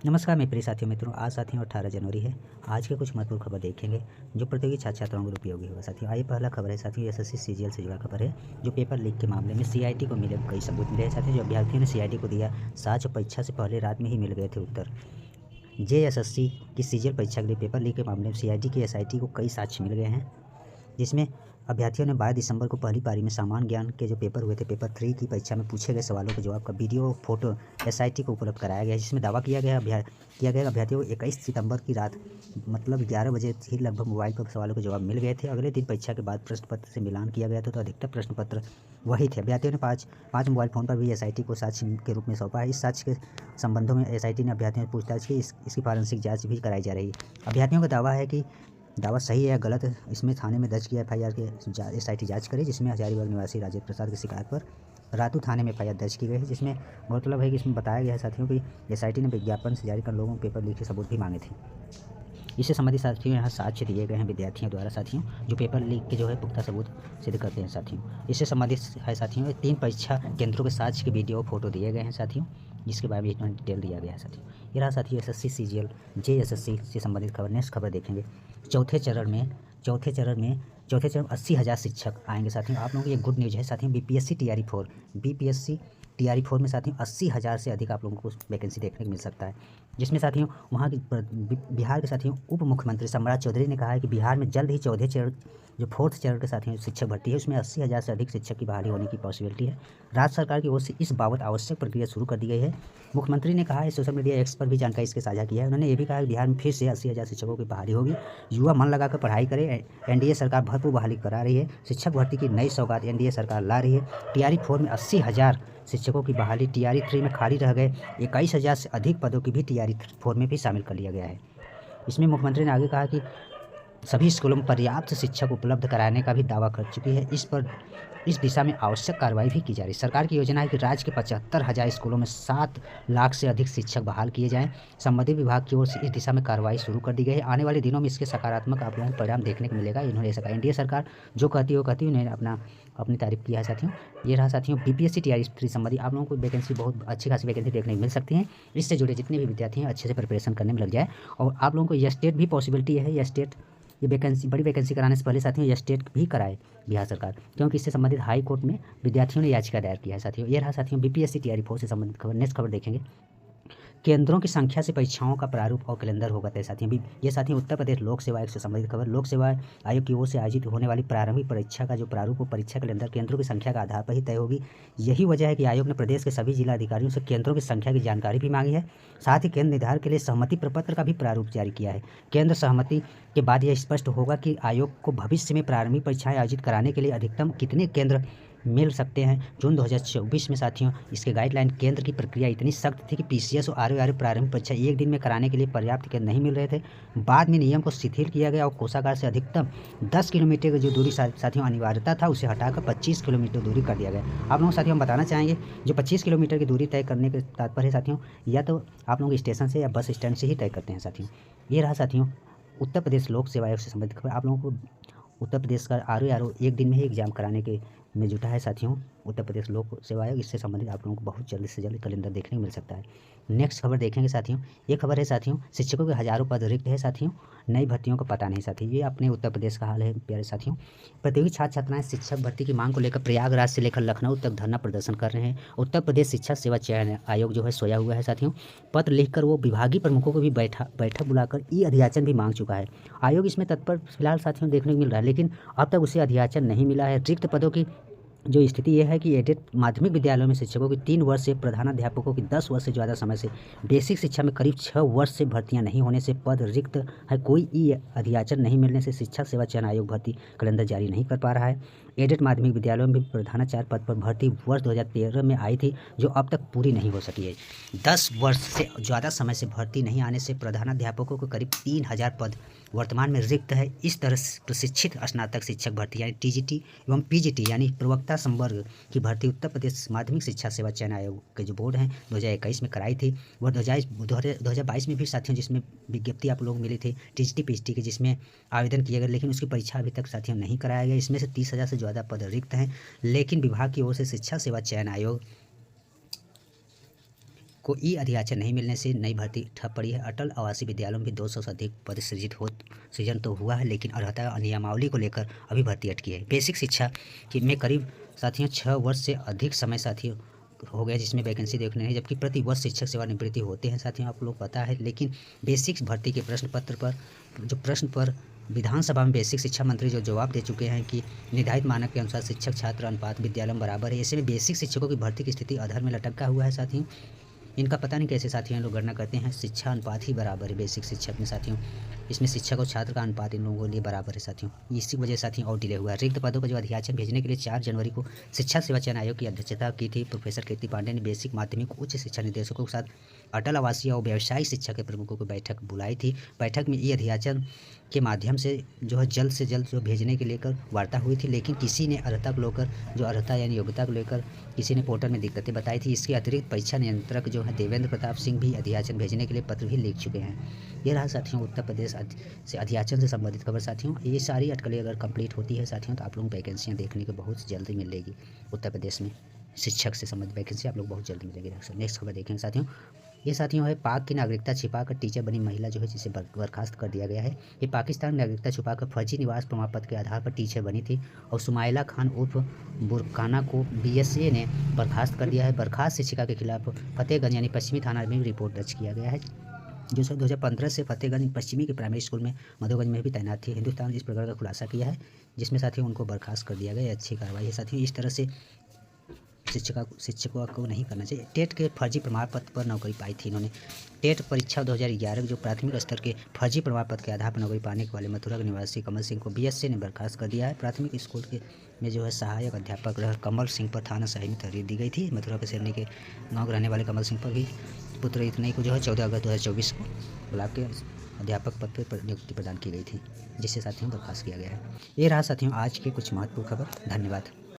नमस्कार मेरे प्रिय साथियों मित्रों। आज साथियों 18 जनवरी है। आज के कुछ महत्वपूर्ण खबर देखेंगे जो प्रतियोगी छात्र छात्राओं को उपयोगी होगा। साथियों आइए पहला खबर है साथियों एसएससी सीजीएल से जुड़ा खबर है जो पेपर लीक के मामले में सीआईटी को मिले कई सबूत मिले हैं। साथियों जो अभ्यर्थियों ने सीआईटी को दिया साक्ष्य परीक्षा से पहले रात में ही मिल गए थे उत्तर। जेएसएससी की सीजीएल परीक्षा के लिए पेपर लीक के मामले में सीआईटी की एसआईटी को कई साक्ष्य मिल गए हैं, जिसमें अभ्यर्थियों ने 22 दिसंबर को पहली पारी में सामान्य ज्ञान के जो पेपर हुए थे पेपर 3 की परीक्षा में पूछे गए सवालों के जवाब का वीडियो फोटो एसआईटी को उपलब्ध कराया गया है, जिसमें दावा किया गया अभ्यर्थियों को 21 सितंबर की रात मतलब 11 बजे ही लगभग मोबाइल पर सवालों के जवाब मिल गए थे। अगले दिन परीक्षा के बाद प्रश्न पत्र से मिलान किया गया था तो अधिकतर प्रश्न पत्र वही थे। अभ्यर्थियों ने पाँच मोबाइल फोन पर भी एसआईटी को साक्ष्य के रूप में सौंपा है। इस साक्ष्य के संबंधों में एसआईटी ने अभ्यर्थियों से पूछताछ की। इसकी फॉरेंसिक जाँच भी कराई जा रही है। अभ्यर्थियों का दावा है कि दावा सही है या गलत है, इसमें थाने में दर्ज किया एफआईआर के एसआईटी जांच करे, जिसमें हजारीबाग निवासी राजेंद्र प्रसाद की शिकायत पर रातू थाने में एफआईआर दर्ज की गई है। जिसमें गौरतलब है कि इसमें बताया गया है साथियों कि एसआईटी ने विज्ञापन से जारी कर लोगों के पेपर लीक के सबूत भी मांगे थे। इससे संबंधित साथियों यहाँ साक्ष्य दिए गए हैं विद्यार्थियों द्वारा साथियों जो पेपर लीक के जो है पुख्ता सबूत सिद्ध करते हैं साथियों। इससे संबंधित है साथियों 3 परीक्षा केंद्रों के साक्ष्य के वीडियो फोटो दिए गए हैं साथियों, जिसके बारे में इतना डिटेल दिया गया है साथियों। ये रहा साथियों एसएससी सीजीएल जेएसएससी से संबंधित खबर। नेक्स्ट खबर देखेंगे चौथे चरण 80,000 शिक्षक आएंगे साथियों। आप लोगों को ये गुड न्यूज़ है साथियों। बीपीएससी टीआरई 4 में साथियों 80,000 से अधिक आप लोगों को वैकेंसी देखने को मिल सकता है, जिसमें साथियों वहाँ की बिहार के साथियों उप मुख्यमंत्री सम्राट चौधरी ने कहा है कि बिहार में जल्द ही चौथे चरण जो 4th चरण के साथियों शिक्षक भर्ती है उसमें 80,000 से अधिक शिक्षक की बहाली होने की पॉसिबिलिटी है। राज्य सरकार की ओर से इस बाबत आवश्यक प्रक्रिया शुरू कर दी गई है। मुख्यमंत्री ने कहा है, सोशल मीडिया एक्स पर भी जानकारी इसके साझा किया है। उन्होंने ये भी कहा कि बिहार में फिर से 80,000 शिक्षकों की बहाली होगी। युवा मन लगाकर पढ़ाई करें। एनडीए सरकार भरपूर बहाली करा रही है। शिक्षक भर्ती की नई सौगात एनडीए सरकार ला रही है। टीआरई 4 में 80,000 शिक्षकों की बहाली। टीआरई 3 में खाली रह गए 21,000 से अधिक पदों की भी टीआरई 4 में भी शामिल कर लिया गया है। इसमें मुख्यमंत्री ने आगे कहा कि सभी स्कूलों में पर्याप्त शिक्षक उपलब्ध कराने का भी दावा कर चुकी है। इस दिशा में आवश्यक कार्रवाई भी की जा रही है। सरकार की योजना है कि राज्य के 75,000 स्कूलों में 7 लाख से अधिक शिक्षक बहाल किए जाएं। संबंधित विभाग की ओर से इस दिशा में कार्रवाई शुरू कर दी गई है। आने वाले दिनों में इसके सकारात्मक आप लोगों को परिणाम देखने को मिलेगा। इन्होंने ऐसा कहा। एनडीए सरकार जो कहती है वो कहती है, उन्होंने अपनी तारीफ किया है साथियों। ये रहा साथियों बीपीएससी टीआरई 3 संबंधी आप लोगों को वैकेंसी बहुत अच्छी खासी वैकेंसी देखने को मिल सकती है। इससे जुड़े जितने भी विद्यार्थी हैं अच्छे से प्रिपरेशन करने में लग जाए। और आप लोगों को यह स्टेट भी पॉसिबिलिटी है, ये वैकेंसी बड़ी वैकेंसी कराने से पहले साथियों ये स्टेट भी कराए बिहार सरकार, क्योंकि इससे संबंधित हाई कोर्ट में विद्यार्थियों ने याचिका दायर किया है साथियों। ये रहा साथियों बीपीएससी टीआरई 4 से संबंधित खबर। नेक्स्ट खबर देखेंगे केंद्रों की संख्या से परीक्षाओं का प्रारूप और कैलेंडर होगा तय साथियों। ये साथियों उत्तर प्रदेश लोक सेवा आयोग से संबंधित खबर। लोक सेवा आयोग की ओर से आयोजित होने वाली प्रारंभिक परीक्षा का जो प्रारूप और परीक्षा कैलेंडर केंद्रों की संख्या के आधार पर ही तय होगी। यही वजह है कि आयोग ने प्रदेश के सभी जिला अधिकारियों से केंद्रों की संख्या की जानकारी भी मांगी है। साथ ही केंद्र निर्धारण के लिए सहमति प्रपत्र का भी प्रारूप जारी किया है। केंद्र सहमति के बाद यह स्पष्ट होगा कि आयोग को भविष्य में प्रारंभिक परीक्षाएं आयोजित कराने के लिए अधिकतम कितने केंद्र मिल सकते हैं। जून 2024 में साथियों इसके गाइडलाइन केंद्र की प्रक्रिया इतनी सख्त थी कि पीसीएस और आर प्रारंभिक परीक्षा एक दिन में कराने के लिए पर्याप्त केंद्र नहीं मिल रहे थे। बाद में नियम को शिथिल किया गया और कोषागार से अधिकतम 10 किलोमीटर की जो दूरी साथियों अनिवार्यता था उसे हटाकर 25 किलोमीटर दूरी कर दिया गया। आप लोगों साथियों हम बताना चाहेंगे जो 25 किलोमीटर की दूरी तय करने के तात्पर्य साथियों या तो आप लोग स्टेशन से या बस स्टैंड से ही तय करते हैं साथियों। ये रहा साथियों उत्तर प्रदेश लोक सेवा आयोग से संबंधित खबर। आप लोगों को उत्तर प्रदेश का आर एक दिन में ही एग्जाम कराने के में जुटा है साथियों उत्तर प्रदेश लोक सेवा आयोग। इससे संबंधित आप लोगों को बहुत जल्द से जल्द कैलेंडर देखने को मिल सकता है। नेक्स्ट खबर देखेंगे साथियों। ये खबर है साथियों शिक्षकों के हजारों पद रिक्त है साथियों, नई भर्तियों का पता नहीं साथियों। ये अपने उत्तर प्रदेश का हाल है प्यारे साथियों। प्रतियोगी छात्र छात्राएं शिक्षक भर्ती की मांग को लेकर प्रयागराज से लेकर लखनऊ तक धरना प्रदर्शन कर रहे हैं। उत्तर प्रदेश शिक्षा सेवा चयन आयोग जो है सोया हुआ है साथियों। पत्र लिखकर वो विभागीय प्रमुखों को भी बैठक बुलाकर ई अधियाचन भी मांग चुका है। आयोग इसमें तत्पर फिलहाल साथियों देखने को मिल रहा है, लेकिन अब तक उसे अधियाचन नहीं मिला है। रिक्त पदों की जो स्थिति यह है कि एडेड माध्यमिक विद्यालयों में शिक्षकों की 3 वर्ष से, प्रधानाध्यापकों की 10 वर्ष से ज़्यादा समय से, बेसिक शिक्षा में करीब 6 वर्ष से भर्तियां नहीं होने से पद रिक्त है। कोई ई अधियाचन नहीं मिलने से शिक्षा सेवा चयन आयोग भर्ती कैलेंडर जारी नहीं कर पा रहा है। एडेड माध्यमिक विद्यालयों में प्रधानाचार्य पद पर भर्ती वर्ष 2013 में आई थी, जो अब तक पूरी नहीं हो सकी है। 10 वर्ष से ज़्यादा समय से भर्ती नहीं आने से प्रधानाध्यापकों को करीब 3,000 पद वर्तमान में रिक्त है। इस तरह प्रशिक्षित स्नातक शिक्षक भर्ती यानी टीजीटी एवं पीजीटी यानी प्रवक्ता संवर्ग की भर्ती उत्तर प्रदेश माध्यमिक शिक्षा सेवा चयन आयोग के जो बोर्ड हैं 2021 में कराई थी। वह 2022 में भी साथियों जिसमें विज्ञप्ति आप लोग मिली थी टीजीटी पीजीटी के, जिसमें आवेदन किए गए, लेकिन उसकी परीक्षा अभी तक साथियों नहीं कराया गया। इसमें से 30,000 से ज़्यादा पद रिक्त हैं, लेकिन विभाग की ओर से शिक्षा सेवा चयन आयोग को ई अधियाचन नहीं मिलने से नई भर्ती ठप पड़ी है। अटल आवासीय विद्यालयों में भी 200 से अधिक पद सृजन तो हुआ है, लेकिन अर्हता नियमावली को लेकर अभी भर्ती अटकी है। बेसिक शिक्षा में करीब साथियों 6 वर्ष से अधिक समय साथियों हो गया जिसमें वैकेंसी देखने नहीं, जबकि प्रति वर्ष शिक्षक सेवानिवृत्ति होते हैं साथियों, आप लोग पता है। लेकिन बेसिक भर्ती के प्रश्न पर विधानसभा में बेसिक शिक्षा मंत्री जो जवाब दे चुके हैं कि निर्धारित मानक के अनुसार शिक्षक छात्र अनुपात विद्यालय में बराबर है। ऐसे में बेसिक शिक्षकों की भर्ती की स्थिति अधर में लटका हुआ है साथियों। इनका पता नहीं कैसे साथियों लोग गणना करते हैं, शिक्षा अनुपात ही बराबर है बेसिक शिक्षक में साथियों। इसमें शिक्षक और छात्र का अनुपात इन लोगों के लिए बराबर है साथियों। इसी वजह साथियों और डिले हुआ है। रिक्त पदों पर जो अधियाचन भेजने के लिए 4 जनवरी को शिक्षा सेवा चयन आयोग की अध्यक्षता की थी प्रोफेसर कीर्ति पांडे ने बेसिक माध्यमिक उच्च शिक्षा निदेशकों के साथ अटल आवासीय और व्यवसायिक शिक्षा के प्रमुखों की बैठक बुलाई थी। बैठक में ये अधियाचन के माध्यम से जो है जल्द से जल्द जो भेजने के लेकर वार्ता हुई थी, लेकिन किसी ने अर्हता को लेकर जो अर्हता यानी योग्यता को लेकर किसी ने पोर्टल में दिक्कतें बताई थी। इसके अतिरिक्त परीक्षा नियंत्रक जो है देवेंद्र प्रताप सिंह भी अधियाचन भेजने के लिए पत्र भी लिख चुके हैं। ये रहा साथियों उत्तर प्रदेश से अधियाचन से संबंधित खबर साथियों। ये सारी अटकलें अगर कंप्लीट होती है साथियों तो आप लोगों को वैकेंसियाँ देखने को बहुत जल्दी मिलेगी। उत्तर प्रदेश में शिक्षक से संबंधित वैकेंसी आप लोग बहुत जल्दी मिलेगी। नेक्स्ट खबर देखेंगे साथियों। ये साथियों है पाक की नागरिकता छिपाकर टीचर बनी महिला जो है जिसे बर्खास्त कर दिया गया है। ये पाकिस्तान में नागरिकता छुपाकर फर्जी निवास प्रमाण पत्र के आधार पर टीचर बनी थी और सुमाइला खान उर्फ बुरकाना को बीएसए ने बर्खास्त कर दिया है। बर्खास्त शिक्षिका के खिलाफ फतेहगंज यानी पश्चिमी थाना में रिपोर्ट दर्ज किया गया है, जो सर 2015 से फतेहगंज पश्चिमी के प्राइमरी स्कूल में मधुगंज में भी तैनात थी। हिंदुस्तान ने इस प्रकार का खुलासा किया है जिसमें साथियों उनको बर्खास्त कर दिया गया। अच्छी कार्रवाई है साथियों। इस तरह से शिक्षकों को नहीं करना चाहिए। टेट के फर्जी प्रमाण पत्र पर नौकरी पाई थी इन्होंने। टेट परीक्षा 2011 जो प्राथमिक स्तर के फर्जी प्रमाण पत्र के आधार पर नौकरी पाने वाले मथुरा के निवासी कमल सिंह को बीएसए ने बर्खास्त कर दिया है। प्राथमिक स्कूल के में जो है सहायक अध्यापक रह कमल सिंह पर थाना सहाय में तहरीर दी गई थी। मथुरा के सिरनी के गाँव के रहने वाले कमल सिंह पर भी पुत्र इतने को जो है 14 अगस्त 2024 को बुला के अध्यापक पद पर नियुक्ति प्रदान की गई थी, जिससे साथियों बर्खास्त किया गया है। ये रहा साथियों आज के कुछ महत्वपूर्ण खबर। धन्यवाद।